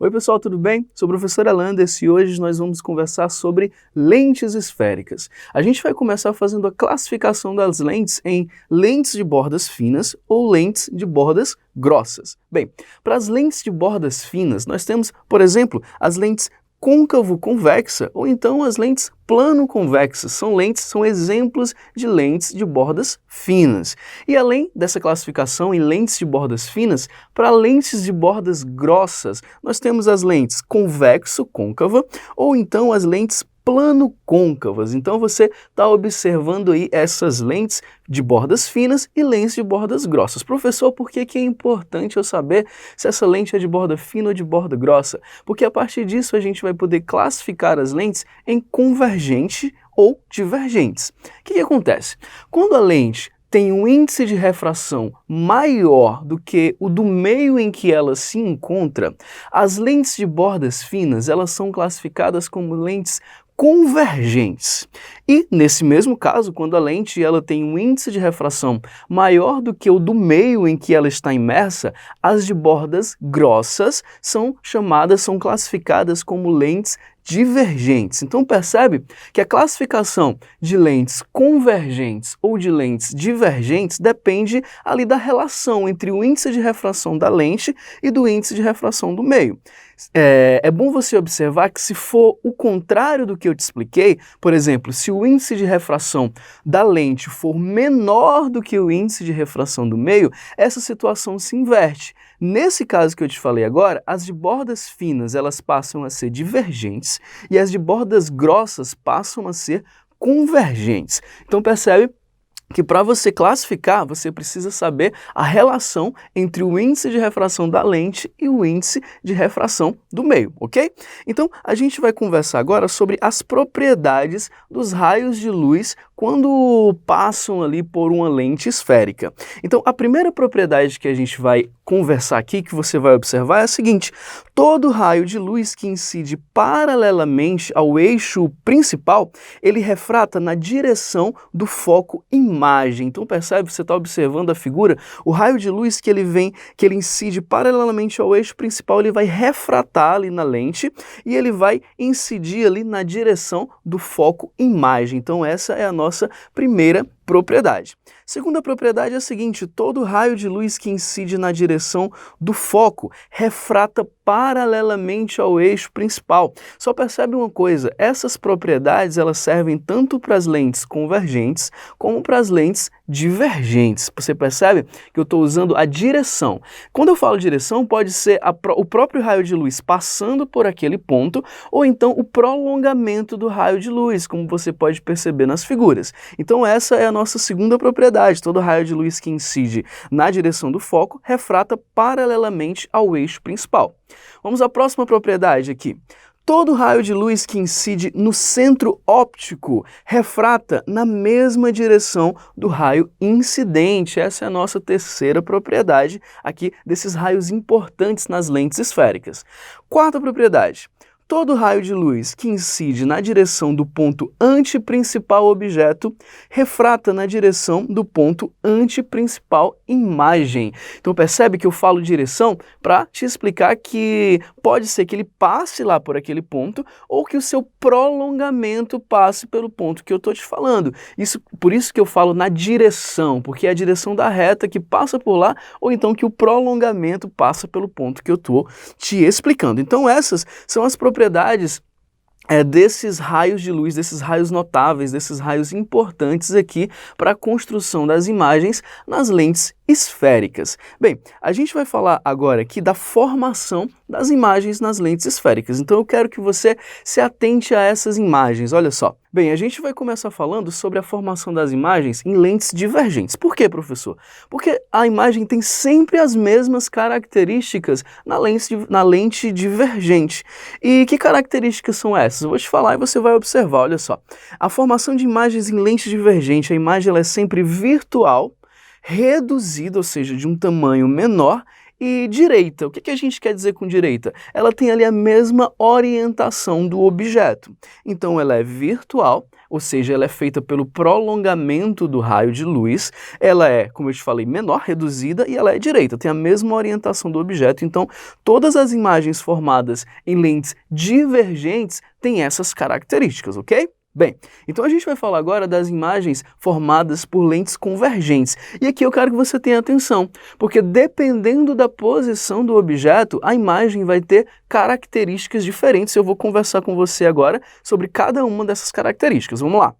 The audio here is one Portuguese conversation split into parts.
Oi pessoal, tudo bem? Sou o professor Alanders e hoje nós vamos conversar sobre lentes esféricas. A gente vai começar fazendo a classificação das lentes em lentes de bordas finas ou lentes de bordas grossas. Bem, para as lentes de bordas finas, nós temos, por exemplo, as lentes côncavo-convexa ou então as lentes plano-convexas. São exemplos de lentes de bordas finas. E além dessa classificação em lentes de bordas finas, para lentes de bordas grossas, nós temos as lentes convexo-côncava ou então as lentes plano-côncavas. Então você está observando aí essas lentes de bordas finas e lentes de bordas grossas. Professor, por que é importante eu saber se essa lente é de borda fina ou de borda grossa? Porque a partir disso a gente vai poder classificar as lentes em convergente ou divergentes. O que acontece? Quando a lente tem um índice de refração maior do que o do meio em que ela se encontra, as lentes de bordas finas elas são classificadas como lentes convergentes. E, nesse mesmo caso, quando a lente ela tem um índice de refração maior do que o do meio em que ela está imersa, as de bordas grossas são classificadas como lentes divergentes. Então percebe que a classificação de lentes convergentes ou de lentes divergentes depende ali da relação entre o índice de refração da lente e do índice de refração do meio. É bom você observar que se for o contrário do que eu te expliquei, por exemplo, se o índice de refração da lente for menor do que o índice de refração do meio, essa situação se inverte. Nesse caso que eu te falei agora, as de bordas finas elas passam a ser divergentes e as de bordas grossas passam a ser convergentes. Então percebe que para você classificar, você precisa saber a relação entre o índice de refração da lente e o índice de refração do meio, ok? Então, a gente vai conversar agora sobre as propriedades dos raios de luz quando passam ali por uma lente esférica. Então, a primeira propriedade que a gente vai conversar aqui, que você vai observar, é a seguinte: todo raio de luz que incide paralelamente ao eixo principal, ele refrata na direção do foco imagem. Então percebe, você está observando a figura, o raio de luz que ele incide paralelamente ao eixo principal, ele vai refratar ali na lente e ele vai incidir ali na direção do foco imagem. Então essa é a nossa primeira propriedade. Segunda propriedade é a seguinte: todo raio de luz que incide na direção do foco refrata paralelamente ao eixo principal. Só percebe uma coisa, essas propriedades elas servem tanto para as lentes convergentes como para as lentes divergentes. Você percebe que eu estou usando a direção. Quando eu falo direção, pode ser o próprio raio de luz passando por aquele ponto ou então o prolongamento do raio de luz, como você pode perceber nas figuras. Então essa é a nossa segunda propriedade. Todo raio de luz que incide na direção do foco refrata paralelamente ao eixo principal. Vamos à próxima propriedade aqui. Todo raio de luz que incide no centro óptico refrata na mesma direção do raio incidente. Essa é a nossa terceira propriedade aqui desses raios importantes nas lentes esféricas. Quarta propriedade. Todo raio de luz que incide na direção do ponto antiprincipal objeto refrata na direção do ponto antiprincipal imagem. Então percebe que eu falo direção para te explicar que pode ser que ele passe lá por aquele ponto ou que o seu prolongamento passe pelo ponto que eu estou te falando. Por isso que eu falo na direção, porque é a direção da reta que passa por lá ou então que o prolongamento passa pelo ponto que eu estou te explicando. Então essas são as propriedades desses raios de luz, desses raios notáveis, desses raios importantes aqui para a construção das imagens nas lentes esféricas. Bem, a gente vai falar agora aqui da formação das imagens nas lentes esféricas. Então eu quero que você se atente a essas imagens. Olha só. Bem, a gente vai começar falando sobre a formação das imagens em lentes divergentes. Por quê, professor? Porque a imagem tem sempre as mesmas características na lente divergente. E que características são essas? Eu vou te falar e você vai observar, olha só. A formação de imagens em lente divergente, a imagem ela é sempre virtual, reduzida, ou seja, de um tamanho menor, E direita, o que a gente quer dizer com direita? Ela tem ali a mesma orientação do objeto. Então ela é virtual, ou seja, ela é feita pelo prolongamento do raio de luz, ela é, como eu te falei, menor, reduzida, e ela é direita, tem a mesma orientação do objeto. Então todas as imagens formadas em lentes divergentes têm essas características, ok? Bem, então a gente vai falar agora das imagens formadas por lentes convergentes. E aqui eu quero que você tenha atenção, porque dependendo da posição do objeto, a imagem vai ter características diferentes. Eu vou conversar com você agora sobre cada uma dessas características. Vamos lá.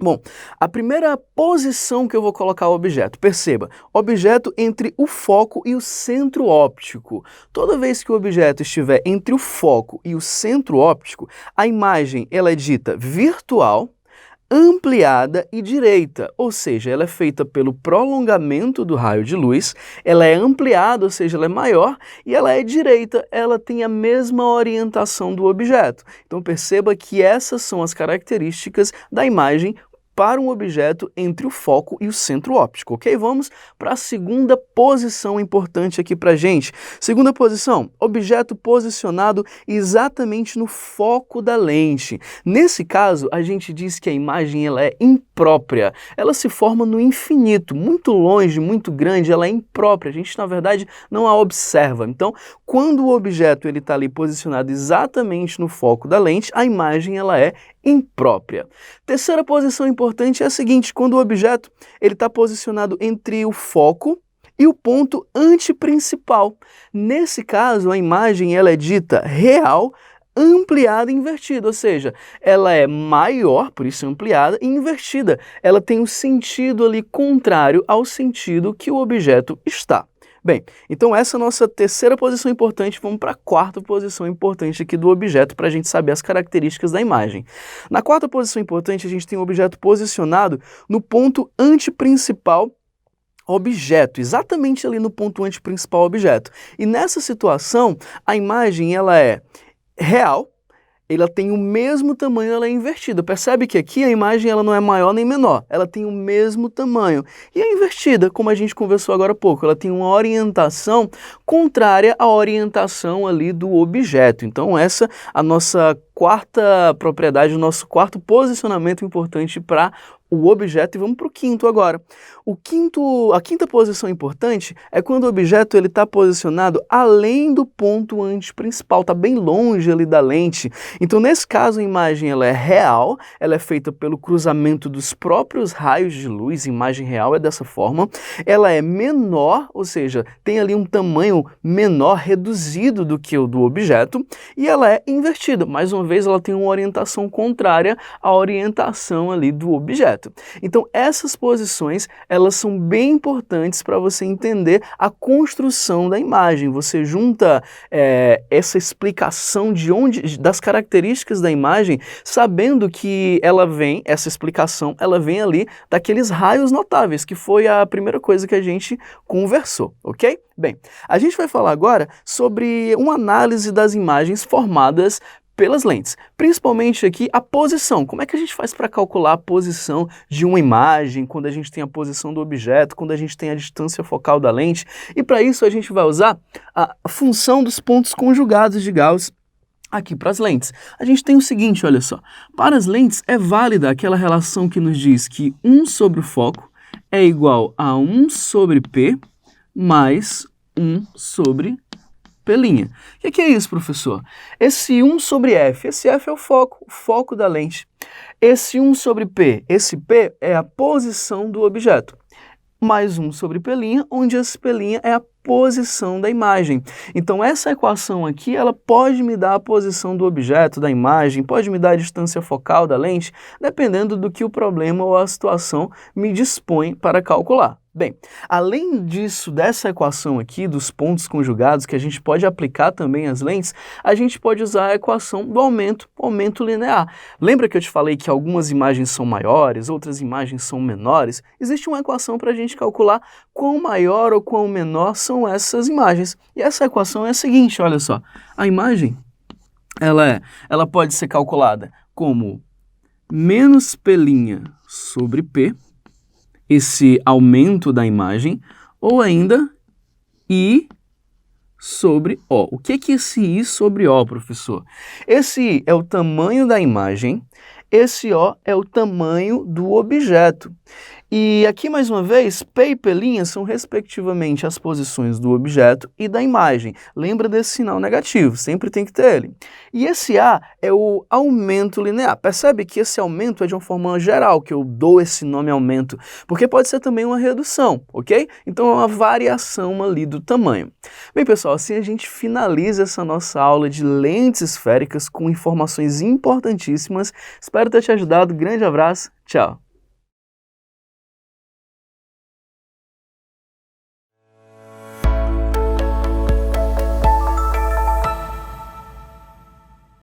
Bom, a primeira posição que eu vou colocar o objeto, perceba, objeto entre o foco e o centro óptico. Toda vez que o objeto estiver entre o foco e o centro óptico, a imagem ela é dita virtual, ampliada e direita, ou seja, ela é feita pelo prolongamento do raio de luz, ela é ampliada, ou seja, ela é maior, e ela é direita, ela tem a mesma orientação do objeto. Então perceba que essas são as características da imagem para um objeto entre o foco e o centro óptico, ok? Vamos para a segunda posição importante aqui para a gente. Segunda posição, objeto posicionado exatamente no foco da lente. Nesse caso, a gente diz que a imagem ela é imprópria. Ela se forma no infinito, muito longe, muito grande, ela é imprópria. A gente, na verdade, não a observa. Então, quando o objeto está ali posicionado exatamente no foco da lente, a imagem ela é imprópria. Terceira posição importante é a seguinte, quando o objeto está posicionado entre o foco e o ponto antiprincipal. Nesse caso, a imagem ela é dita real, ampliada e invertida, ou seja, ela é maior, por isso ampliada, e invertida. Ela tem um sentido ali contrário ao sentido que o objeto está. Bem, então essa é a nossa terceira posição importante, vamos para a quarta posição importante aqui do objeto para a gente saber as características da imagem. Na quarta posição importante a gente tem o objeto posicionado no ponto antiprincipal objeto, exatamente ali no ponto antiprincipal objeto. E nessa situação a imagem ela é real, ela tem o mesmo tamanho, ela é invertida. Percebe que aqui a imagem ela não é maior nem menor, ela tem o mesmo tamanho. E é invertida, como a gente conversou agora há pouco, ela tem uma orientação contrária à orientação ali do objeto. Então essa é a nossa quarta propriedade, o nosso quarto posicionamento importante para o objeto, e vamos para o quinto agora. A quinta posição importante é quando o objeto está posicionado além do ponto antiprincipal, está bem longe ali da lente. Então, nesse caso, a imagem ela é real, ela é feita pelo cruzamento dos próprios raios de luz, imagem real é dessa forma. Ela é menor, ou seja, tem ali um tamanho menor, reduzido do que o do objeto, e ela é invertida. Mais uma vez, ela tem uma orientação contrária à orientação ali do objeto. Então, essas posições, elas são bem importantes para você entender a construção da imagem. Você junta essa explicação das características da imagem, sabendo que essa explicação, ela vem ali daqueles raios notáveis, que foi a primeira coisa que a gente conversou, ok? Bem, a gente vai falar agora sobre uma análise das imagens formadas pelas lentes, principalmente aqui a posição. Como é que a gente faz para calcular a posição de uma imagem, quando a gente tem a posição do objeto, quando a gente tem a distância focal da lente? E para isso a gente vai usar a função dos pontos conjugados de Gauss aqui para as lentes. A gente tem o seguinte, olha só, para as lentes é válida aquela relação que nos diz que 1 sobre o foco é igual a 1 sobre P mais 1 sobre P'. O que é isso, professor? Esse 1 sobre F, esse F é o foco da lente. Esse 1 sobre P, esse P é a posição do objeto. Mais 1 sobre P', onde esse P' é a posição da imagem. Então essa equação aqui, ela pode me dar a posição do objeto, da imagem, pode me dar a distância focal da lente, dependendo do que o problema ou a situação me dispõe para calcular. Bem, além disso, dessa equação aqui, dos pontos conjugados, que a gente pode aplicar também às lentes, a gente pode usar a equação do aumento linear. Lembra que eu te falei que algumas imagens são maiores, outras imagens são menores? Existe uma equação para a gente calcular quão maior ou quão menor são essas imagens. E essa equação é a seguinte, olha só. A imagem, ela pode ser calculada como menos P' sobre P, esse aumento da imagem, ou ainda I sobre O. O que é esse I sobre O, professor? Esse I é o tamanho da imagem, esse O é o tamanho do objeto. E aqui, mais uma vez, P e P' são respectivamente as posições do objeto e da imagem. Lembra desse sinal negativo, sempre tem que ter ele. E esse A é o aumento linear. Percebe que esse aumento é de uma forma geral, que eu dou esse nome aumento, porque pode ser também uma redução, ok? Então é uma variação ali do tamanho. Bem, pessoal, assim a gente finaliza essa nossa aula de lentes esféricas com informações importantíssimas. Espero ter te ajudado. Grande abraço, tchau!